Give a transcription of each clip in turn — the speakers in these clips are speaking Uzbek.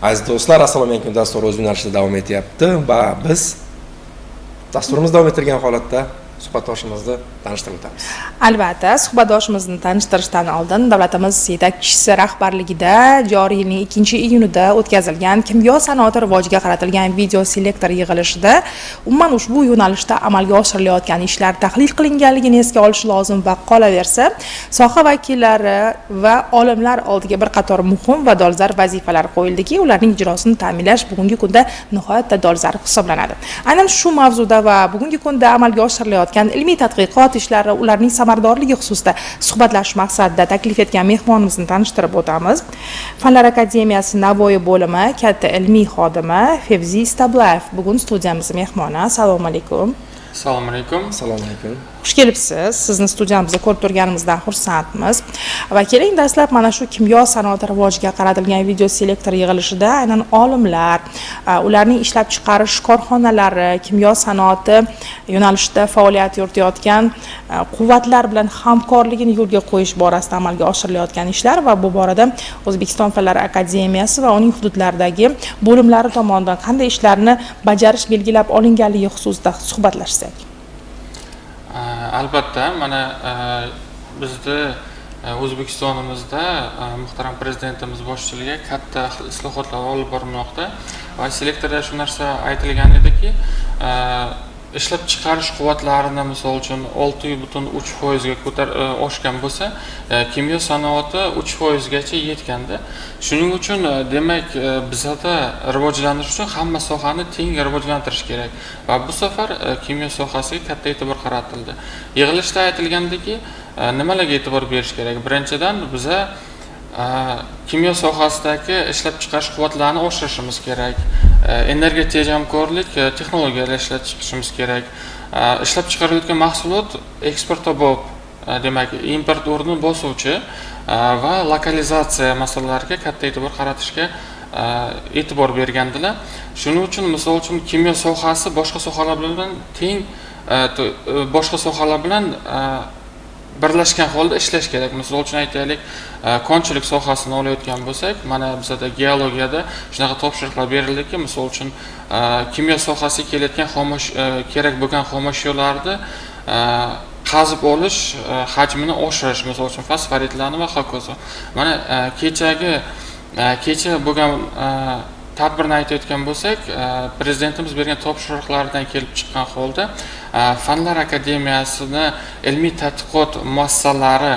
Aziz do'stlar, assalomu alaykum. Dastur o'z yo'nalishida davom etyapti va biz dasturimizni davom ettirgan holatda suhbatdoshimizni tanishtirib o'tamiz. Albatta, suhbatdoshimizni tanishtirishdan oldin davlatimiz yetakchisi rahbarligida joriy yilning 2-iyunida o'tkazilgan kimyo sanoati rivojiga qaratilgan video selektor yig'ilishida umuman ushbu yo'nalishda amalga oshirilayotgan ishlar tahlil qilinganligini esga olish lozim va qolaversa, soha vakillari va olimlar oldiga bir qator muhim va dolzarb vazifalar qo'yildiki, ularning ijrosini ta'minlash bugungi kunda nihoyatda dolzarb hisoblanadi. Aynan shu mavzuda va bugungi kunda amalga oshirilayotgan ilmiy tadqiqot ishlari, ularning samaradorligi xususida suhbatlashish maqsadida taklif etgan mehmonimizni tanishtirib o'tamiz. Fanlar akademiyasi Navoiy bo'limi katta ilmiy xodimi Fevzi Istablayev bugun studiyamiz mehmoni. Assalomu alaykum. Assalomu alaykum. Assalomu alaykum. Xush kelibsiz. Sizni studiyamizda ko'rib turganimizdan xursandmiz. Va keling dastlab mana shu kimyo sanoati rivojiga qaratilgan video selektor yig'ilishida aynan olimlar, ularning ishlab chiqarish korxonalari, kimyo sanoati yo'nalishida faoliyat yuritayotgan quvvatlar bilan hamkorligini yo'lga qo'yish borasida amalga oshirilayotgan ishlar va bu borada O'zbekiston Fanlar akademiyasi va uning hududlaridagi bo'limlari tomonidan qanday ishlarni bajarish belgilab olinganligi xususida suhbatlashsak. Albatta, mana bizda O'zbekistonimizda muhtaram prezidentimiz boshchiligida katta islohotlar olib borilmoqda va selektorda shu narsa aytilgan ediki, ishlab chiqarish quvvatlarini misol uchun 6,3% ga oshgan bo'lsa, kimyo sanoati 3% gacha yetganda. Shuning uchun demak bizda rivojlanish uchun hamma sohani teng rivojlantirish kerak va bu safar kimyo sohasiga katta e'tibor qaratildi. Yig'ilishda aytilgandiki, nimalarga e'tibor berish kerak? Birinchidan biza kimyo sohasidagi ishlab chiqarish quvvatlarini oshirishimiz kerak. Energiya tejamkorlik texnologiyalar ishlab chiqarishimiz kerak. Ishlab chiqarilayotgan mahsulot eksportobop, demak import o'rnini bosuvchi va lokalizatsiya masalalariga katta e'tibor qaratishga e'tibor bergandilar. Shuning uchun misol uchun kimyo sohasi boshqa sohalar bilan teng, boshqa sohalar bilan birlashgan holda ishlash kerak. Misol uchun aytaylik, konchilik sohasini olayotgan bo'lsak, mana bizda geologiyada shunaqa topshiriqlar berildiki, misol uchun kimyo sohasiga kelayotgan kerak bo'lgan xomashyolarni qazib olish hajmini oshirish, misol uchun fosforitlarni va hokazo. Mana kecha bo'lgan tadbirni aytayotgan bo'lsak, prezidentimiz bergan topshiriqlardan kelib chiqqan holda Fanlar akademiyasini ilmiy tadqiqot muassasalari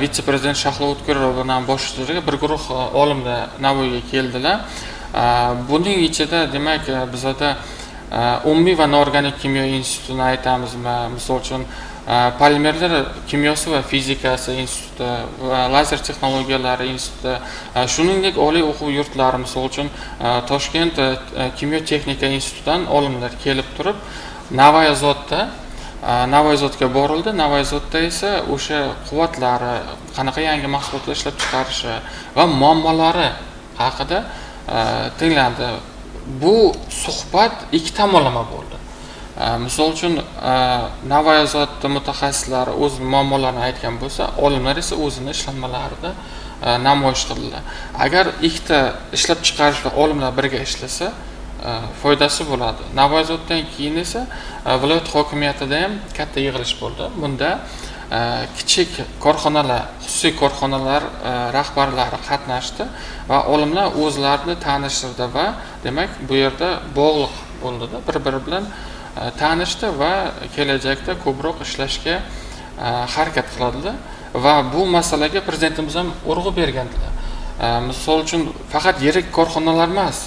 vitse-prezident Shahlo O'tkirov bilan boshchiligida bir guruh olimlar Navoiyga keldilar. Buning ichida demak bizda umumiy va noorganik kimyo institutini aytamizmi, misol uchun polimerlar kimyosi va fizikasi instituti va lazer texnologiyalari instituti, shuningdek oliy o'quv yurtlari, misol uchun Toshkent kimyo texnika institutidan olimlar kelib turib, Navoiyzodga borildi. Navoiyzodda esa o'sha quvvatlari, qanaqa yangi mahsulotlar ishlab chiqarishi va muammolari haqida tinglandi. Bu suhbat ikki tomonlama bo'ldi. Misol uchun Navoiyzodda mutaxassislari o'z muammolarini aytgan bo'lsa, olimlar esa o'zini ishlanmalarida namoyish qildilar. Agar ikkita ishlab chiqarish va olimlar birga ishlasa, foydasi bo'ladi. Navoiyzoddan keyin esa viloyat hokimiyatida ham katta yig'ilish bo'ldi. Bunda kichik korxonalar, xususiy korxonalar rahbarlari qatnashdi va olimlar o'zlarini tanishtirdi va demak bu yerda bog'liq bo'ldi-da, bir-biri bilan tanishdi va kelajakda ko'proq ishlashga harakat qiladilar va bu masalaga prezidentimiz ham urg'u bergandilar. Misol uchun faqat yirik korxonalar emas,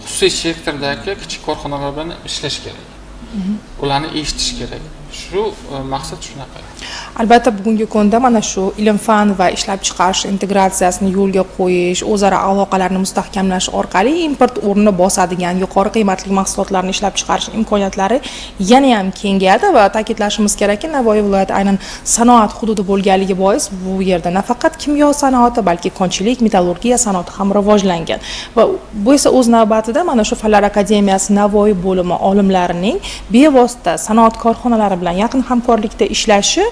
xususiy sektordagi kichik korxonalar bilan ishlash kerak. Ularni eshitish kerak. Shu maqsad shunaqa. Albatta bugungi kunda mana shu ilm-fan va ishlab chiqarish integratsiyasini yo'lga qo'yish, o'zaro aloqalarni mustahkamlash orqali import o'rnini bosadigan yuqori qiymatli mahsulotlarni ishlab chiqarish imkoniyatlari yana ham kengayadi va ta'kidlashimiz kerakki, Navoiy viloyati aynan sanoat hududi bo'lganligi bois bu yerda nafaqat kimyo sanoati, balki konchilik, metallurgiya sanoati ham rivojlangan. Va bu esa o'z navbatida mana shu Fanlar akademiyasi Navoiy bo'limi olimlarining bevosita sanoat korxonalari bilan yaqin hamkorlikda ishlashi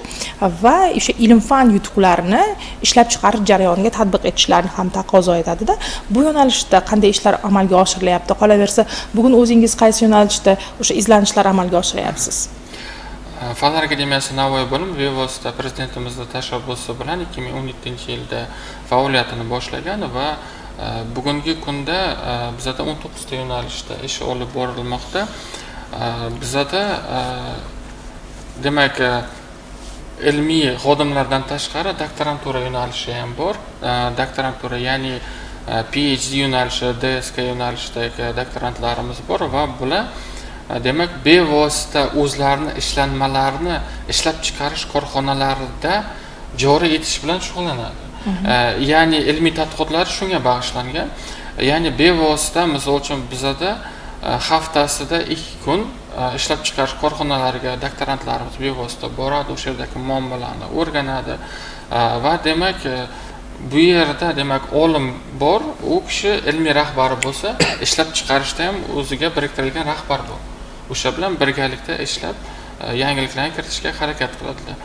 va o'sha ilm-fan yutuqlarini ishlab chiqarish jarayoniga tatbiq etishlarini ham taqozo etadi-da. Bu yo'nalishda qanday ishlar amalga oshirilyapti? Qolaversa, bugun o'zingiz qaysi yo'nalishda o'sha izlanishlar amalga oshiryapsiz? Fanlar akademiyasi Navoiy bo'limi bevosita prezidentimizning tashabbusi bilan 2017-yilda faoliyatini boshlagan va bugungi kunda bizada 19 ta yo'nalishda ish olib borilmoqda. Bizada demak ilmiy xodimlardan tashqari doktorantura yo'nalishi ham bor. Doktorantura, ya'ni PhD yo'nalishi, DSK yo'nalishidagi doktorantlarimiz bor va bular demak bevosita o'zlarini ishlanmalarini ishlab chiqarish korxonalarida joriy etish bilan shug'ullanadi. Ya'ni ilmiy tadqiqotlar shunga bag'ishlangan. Ya'ni bevosita, misol uchun bizada haftasida 2 kun ishlab chiqarish korxonalariga doktorantlarimiz bevosita boradi, o'sha yerdagi muammolarni o'rganadi va demak bu yerda demak olim bor, u kishi ilmiy rahbari bo'lsa, ishlab chiqarishda ham o'ziga biriktirilgan rahbar bor. O'sha bilan birgalikda ishlab yangiliklarni kiritishga harakat qiladilar.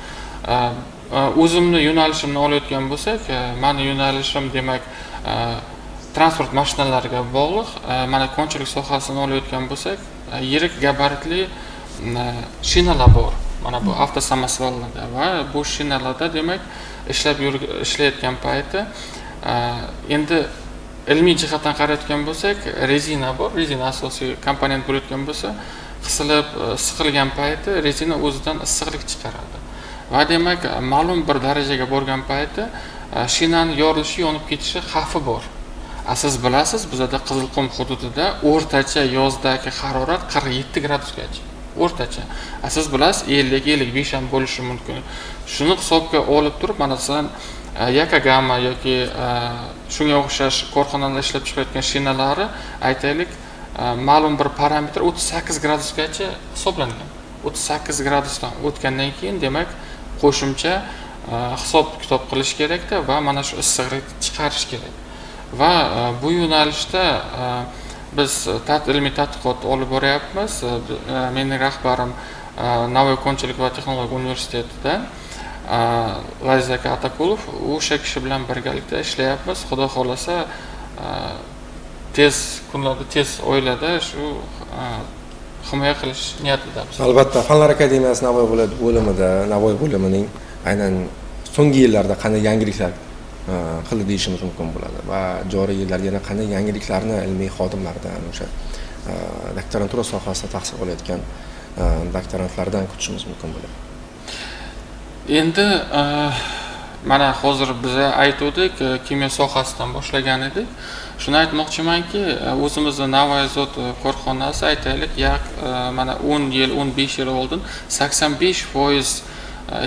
O'zimni yo'nalishimni olayotgan bo'lsak, meni yo'nalishim demak transport mashinalariga bog'liq. Mana konchilik sohasini olayotgan bo'lsak, yirik gabaritli shinalar bor. Mana bu avtosamosollarda va bu shinalarda demak ishlayotgan payti endi ilmiy jihatdan qarayotgan bo'lsak, rezina bor. Rezina asosiy komponent bo'layotgan bo'lsa, qisilib, siqilgan payti rezina o'zidan issiqlik chiqaradi. Va demak, ma'lum bir darajaga borgan payti shinani yorilishi, yonib ketishi xavfi bor. Siz bilasiz, bizada Qizilqum hududida o'rtacha yozdagi harorat 47 gradusgacha. O'rtacha. Siz bilasiz, 50-55 ham bo'lishi mumkin. Shuni hisobga olib turib, mana masalan, Yakagama yoki shunga o'xshash korxonalarda ishlab chiqayotgan shinalari aytaylik, ma'lum bir parametr 38 gradusgacha hisoblangan. 38 gradusdan o'tgandan keyin demak qo'shimcha hisob kitob qilish kerakda va mana shu issiqlikni chiqarish kerak. Va bu yo'nalishda biz ilmiy tadqiqot olib boryapmiz. Mening rahbarim Navoiy konchilik va texnologiya universitetida Lazizaka Atakulov, o'sha kishi bilan birgalikda ishlayapmiz. Xudo xolasa tez kunlarda, tez oylada shu himoya qilish niyatidamiz. Albatta, Fanlar akademiyasi Navoiy bo'limida, Navoiy bo'limining aynan so'nggi yillarda qanday yangiliklar qildi deyishimiz mumkin bo'ladi va joriy yillarda yana qanday yangiliklarni ilmiy xodimlardan, o'sha doktorantura sohasida tahsil olayotgan doktorantlardan kutishimiz mumkin bo'ladi. Endi mana hozir biz aytdik, kimyo sohasidan boshlagan edik. Shuni aytmoqchimanki, o'zimizning Navoiy Azot korxonasi aytaylik, mana 10 yil, 15 yil oldin 85%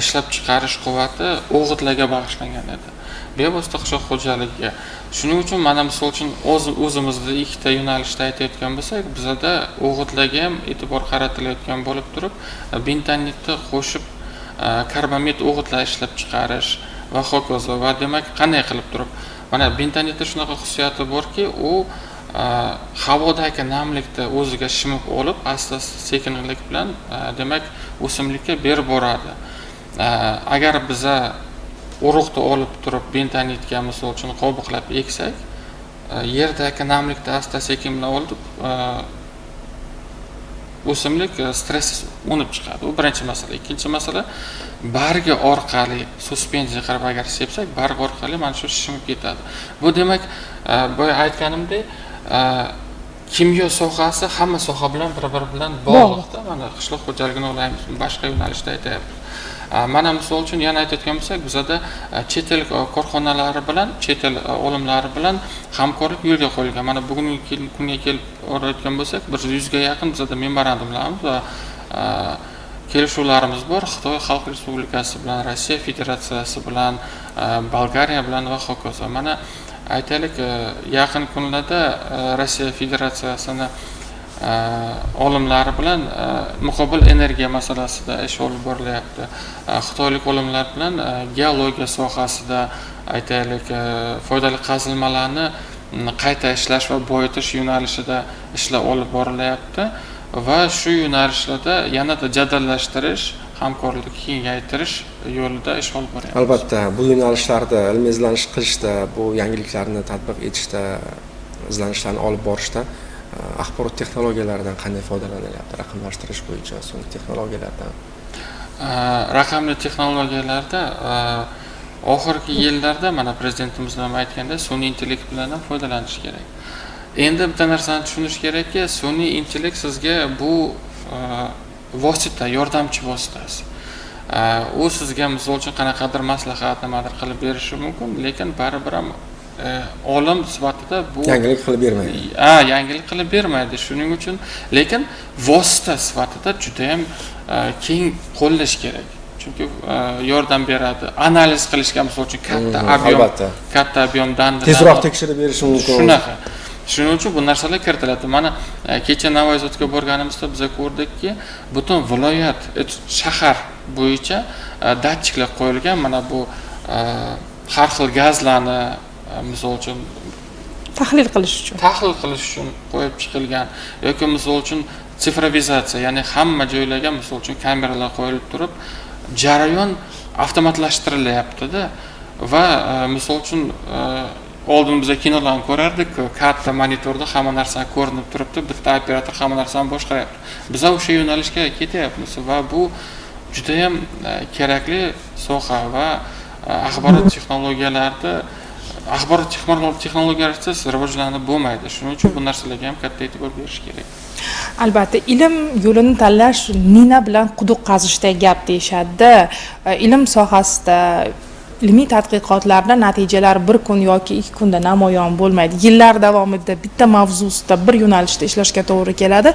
ishlab chiqarish quvvati o'g'itlarga bag'ishlangan edi. Bevosita qishloq xo'jaligiga. Shuning uchun mana misol uchun o'zimizda 2 ta yo'nalishda aytayotgan bo'lsak, bizada o'g'itlarga ham e'tibor qaratilayotgan bo'lib turib, bentanitni qo'shib karbamid o'g'itlar ishlab chiqarish va hokazo. Va demak, qanday qilib turib, mana bentanitda shunaqa xususiyati borki, u havodagi namlikni o'ziga shimib olib, asta-asta sekinlik bilan demak o'simlikka berib boradi. Agar biza urug'ni olib turib bentanitga misol uchun qobiqlab eksak, yerdagi namlikni asta-sekin bilan olib o'simlik stressiz unib chiqadi. Bu birinchi masala. Ikkinchi masala, bargi orqali suspenziya qilib agar sepsak, barg orqali mana shu shishib ketadi. Bu demak, boya aytganimdek, kimyo sohasi hamma soha bilan bir-biri bilan bog'liqda. Mana qishloq xo'jaligini olaymiz, boshqa yo'nalishda aytayapmiz. Mana misol uchun yana aytayotgan bo'lsak, bizada chet el korxonalari bilan, chet el olimlari bilan hamkorlik yo'lga qo'yilgan. Mana bugungi kunga kelib o'rayotgan bo'lsak, 100 ga yaqin bizada memorandumlarimiz va kelishuvlarimiz bor. Xitoy Xalq Respublikasi bilan, Rossiya Federatsiyasi bilan, Bolgariya bilan va hokazo. Mana aytaylik, yaqin kunlarda Rossiya Federatsiyasini olimlari bilan muqobil energiya masalasida ish olib borilyapti. Xitoylik olimlar bilan geologiya sohasida aytaylik, foydali qazilmalarni qayta ishlash va boyitish yo'nalishida ishlar olib borilyapti va shu yo'nalishlarda yanada jadallashtirish hamkorlikni kengaytirish yo'lida ish olib boryapmiz. Albatta, bu yo'nalishlarda ilmiy izlanish qilishda, bu yangiliklarni tatbiq etishda, izlanishlarni olib borishda axborot texnologiyalaridan qanday foydalanilyapti? Raqamlashtirish bo'yicha so'nggi texnologiyalardan. Raqamli texnologiyalarda oxirgi yillarda mana prezidentimiz ham aytganda sun'iy intellekt bilan ham foydalanish kerak. Endi bitta narsani tushunish kerakki, sun'iy intellekt sizga bu vosita, yordamchi vositasi. U sizga misol uchun qanaqadir maslahat, nimadir qilib berishi mumkin, lekin baribir ham olim sifatida bu yangilik qilib bermaydi. Yangilik qilib bermaydi. Shuning uchun lekin vosita sifatida juda ham keng qo'llash kerak. Chunki yordam beradi. Analiz qilishga misol uchun katta ob'yom dandalar tezroq tekshirib berishi mumkin. Shunaqa. Shuning uchun bu narsalar kiritiladi. Mana kecha Navoiyga borganimizda biz ko'rdikki, butun viloyat, shahar bo'yicha datchiklar qo'yilgan. Mana bu har xil gazlarni misol uchun tahlil qilish uchun qo'yib chiqilgan yoki misol uchun sifrovizatsiya, ya'ni hamma joylarga misol uchun kameralar qo'yilib turib, jarayon avtomatlashtirilyapti-da va misol uchun oldin biz kinolarni ko'rardik, katta monitorda hamma narsa ko'rinib turibdi, bitta operator hamma narsani boshqaryapti. Biz o'sha yo'nalishga ketyapmiz va bu juda ham kerakli soha va axborot texnologiyalarisiz rivojlanib bo'lmaydi. Shuning uchun bu narsalarga ham katta e'tibor berish kerak. Albatta, ilm yo'lini tanlash nina bilan quduq qazishda gap deyishadi. Ilm sohasida ilmiy tadqiqotlarda natijalar bir kun yoki 2 kunda namoyon bo'lmaydi. Yillar davomida bitta mavzusida bir yo'nalishda ishlashga to'g'ri keladi.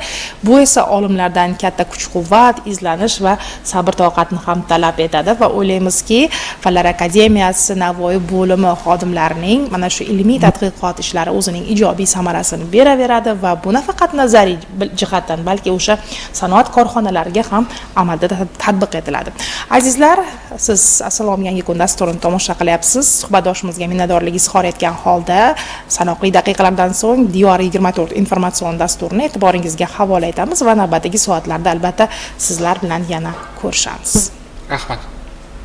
Bu esa olimlardan katta kuch-quvvat, izlanish va sabr-toqatni ham talab etadi va o'ylaymizki, Fanlar akademiyasi Navoiy bo'limi xodimlarining mana shu ilmiy tadqiqot ishlari o'zining ijobiy samarasini beraveradi va bu nafaqat nazariy jihatdan, balki o'sha sanoat korxonalariga ham amalda tatbiq etiladi. Azizlar, siz Assalom yangi kun dasturini tomosha qilyapsiz. Suhbatdoshimizga minnatdorlik izhor etgan holda sanoqli daqiqalardan so'ng Diyor 24 informatsion dasturini e'tiboringizga havola etamiz va navbatdagi soatlarda albatta sizlar bilan yana ko'rishamiz. Rahmat.